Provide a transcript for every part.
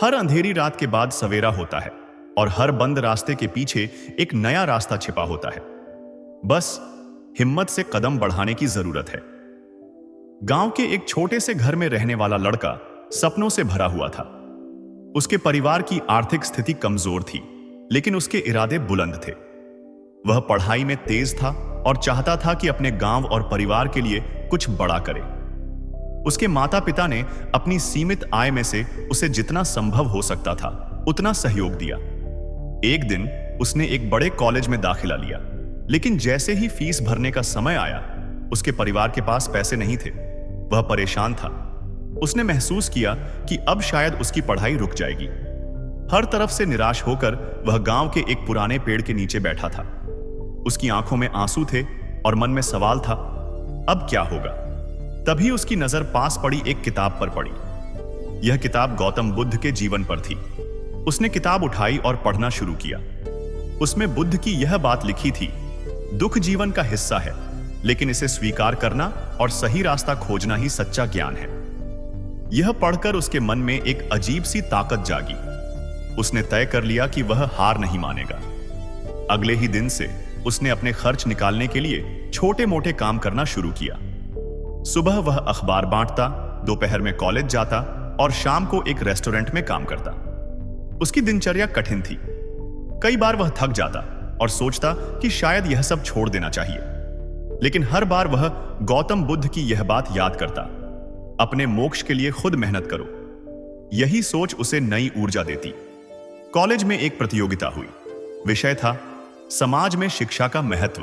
हर अंधेरी रात के बाद सवेरा होता है और हर बंद रास्ते के पीछे एक नया रास्ता छिपा होता है। बस हिम्मत से कदम बढ़ाने की जरूरत है। गांव के एक छोटे से घर में रहने वाला लड़का सपनों से भरा हुआ था। उसके परिवार की आर्थिक स्थिति कमजोर थी, लेकिन उसके इरादे बुलंद थे। वह पढ़ाई में तेज था और चाहता था कि अपने गांव और परिवार के लिए कुछ बड़ा करे। उसके माता पिता ने अपनी सीमित आय में से उसे जितना संभव हो सकता था उतना सहयोग दिया। एक दिन उसने एक बड़े कॉलेज में दाखिला लिया, लेकिन जैसे ही फीस भरने का समय आया, उसके परिवार के पास पैसे नहीं थे। वह परेशान था। उसने महसूस किया कि अब शायद उसकी पढ़ाई रुक जाएगी। हर तरफ से निराश होकर वह गांव के एक पुराने पेड़ के नीचे बैठा था। उसकी आंखों में आंसू थे और मन में सवाल था, अब क्या होगा? तभी उसकी नजर पास पड़ी एक किताब पर पड़ी। यह किताब गौतम बुद्ध के जीवन पर थी। उसने किताब उठाई और पढ़ना शुरू किया। उसमें बुद्ध की यह बात लिखी थी, दुख जीवन का हिस्सा है, लेकिन इसे स्वीकार करना और सही रास्ता खोजना ही सच्चा ज्ञान है। यह पढ़कर उसके मन में एक अजीब सी ताकत जागी। उसने तय कर लिया कि वह हार नहीं मानेगा। अगले ही दिन से उसने अपने खर्च निकालने के लिए छोटे मोटे काम करना शुरू किया। सुबह वह अखबार बांटता, दोपहर में कॉलेज जाता और शाम को एक रेस्टोरेंट में काम करता। उसकी दिनचर्या कठिन थी। कई बार वह थक जाता और सोचता कि शायद यह सब छोड़ देना चाहिए, लेकिन हर बार वह गौतम बुद्ध की यह बात याद करता, अपने मोक्ष के लिए खुद मेहनत करो। यही सोच उसे नई ऊर्जा देती। कॉलेज में एक प्रतियोगिता हुई। विषय था समाज में शिक्षा का महत्व।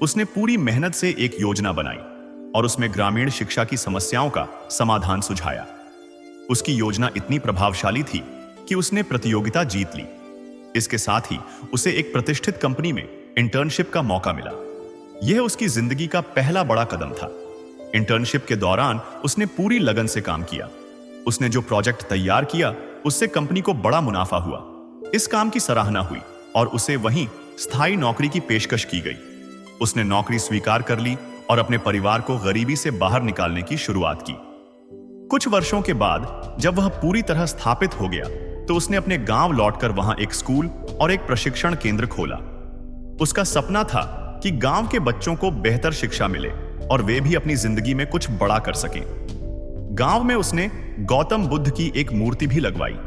उसने पूरी मेहनत से एक योजना बनाई और उसमें ग्रामीण शिक्षा की समस्याओं का समाधान सुझाया। उसकी योजना इतनी प्रभावशाली थी कि उसने प्रतियोगिता जीत ली। इसके साथ ही उसे एक प्रतिष्ठित कंपनी में इंटर्नशिप का मौका मिला। यह उसकी जिंदगी का पहला बड़ा कदम था। इंटर्नशिप के दौरान उसने पूरी लगन से काम किया। उसने जो प्रोजेक्ट तैयार किया, उससे कंपनी को बड़ा मुनाफा हुआ। इस काम की सराहना हुई और उसे वहीं स्थायी नौकरी की पेशकश की गई। उसने नौकरी स्वीकार कर ली और अपने परिवार को गरीबी से बाहर निकालने की शुरुआत की। कुछ वर्षों के बाद जब वह पूरी तरह स्थापित हो गया, तो उसने अपने गांव लौटकर वहां एक स्कूल और एक प्रशिक्षण केंद्र खोला। उसका सपना था कि गांव के बच्चों को बेहतर शिक्षा मिले और वे भी अपनी जिंदगी में कुछ बड़ा कर सकें। गांव में उसने गौतम बुद्ध की एक मूर्ति भी लगवाई।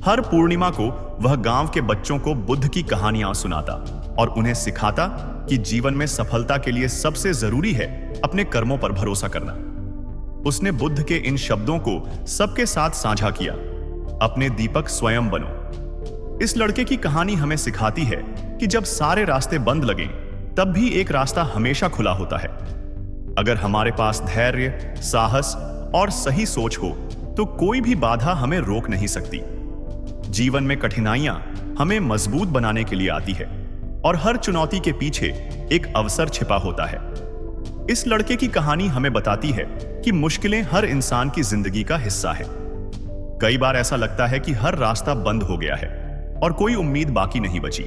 हर पूर्णिमा को वह गांव के बच्चों को बुद्ध की कहानियां सुनाता और उन्हें सिखाता कि जीवन में सफलता के लिए सबसे जरूरी है अपने कर्मों पर भरोसा करना। उसने बुद्ध के इन शब्दों को सबके साथ साझा किया, अपने दीपक स्वयं बनो। इस लड़के की कहानी हमें सिखाती है कि जब सारे रास्ते बंद लगें, तब भी एक रास्ता हमेशा खुला होता है। अगर हमारे पास धैर्य, साहस और सही सोच हो, तो कोई भी बाधा हमें रोक नहीं सकती। जीवन में कठिनाइयां हमें मजबूत बनाने के लिए आती है और हर चुनौती के पीछे एक अवसर छिपा होता है। इस लड़के की कहानी हमें बताती है कि मुश्किलें हर इंसान की जिंदगी का हिस्सा है। कई बार ऐसा लगता है कि हर रास्ता बंद हो गया है और कोई उम्मीद बाकी नहीं बची,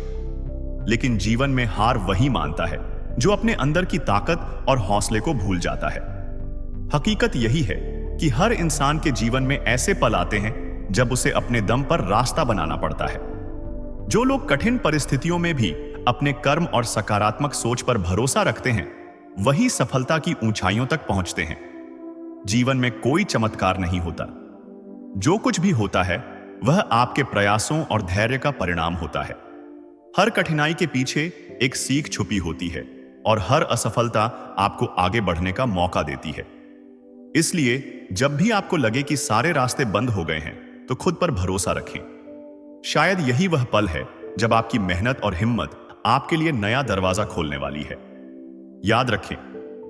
लेकिन जीवन में हार वही मानता है जो अपने अंदर की ताकत और हौसले को भूल जाता है। हकीकत यही है कि हर इंसान के जीवन में ऐसे पल आते हैं जब उसे अपने दम पर रास्ता बनाना पड़ता है। जो लोग कठिन परिस्थितियों में भी अपने कर्म और सकारात्मक सोच पर भरोसा रखते हैं, वही सफलता की ऊंचाइयों तक पहुंचते हैं। जीवन में कोई चमत्कार नहीं होता। जो कुछ भी होता है, वह आपके प्रयासों और धैर्य का परिणाम होता है। हर कठिनाई के पीछे एक सीख छुपी होती है और हर असफलता आपको आगे बढ़ने का मौका देती है। इसलिए जब भी आपको लगे कि सारे रास्ते बंद हो गए हैं, तो खुद पर भरोसा रखें। शायद यही वह पल है जब आपकी मेहनत और हिम्मत आपके लिए नया दरवाजा खोलने वाली है। याद रखें,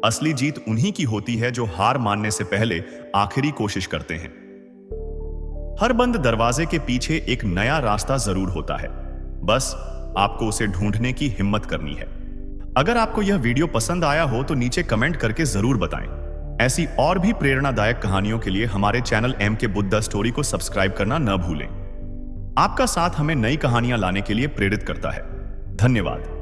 असली जीत उन्हीं की होती है जो हार मानने से पहले आखिरी कोशिश करते हैं। हर बंद दरवाजे के पीछे एक नया रास्ता जरूर होता है, बस आपको उसे ढूंढने की हिम्मत करनी है। अगर आपको यह वीडियो पसंद आया हो तो नीचे कमेंट करके जरूर बताएं। ऐसी और भी प्रेरणादायक कहानियों के लिए हमारे चैनल MK बुद्धा स्टोरी को सब्सक्राइब करना न भूलें। आपका साथ हमें नई कहानियां लाने के लिए प्रेरित करता है। धन्यवाद।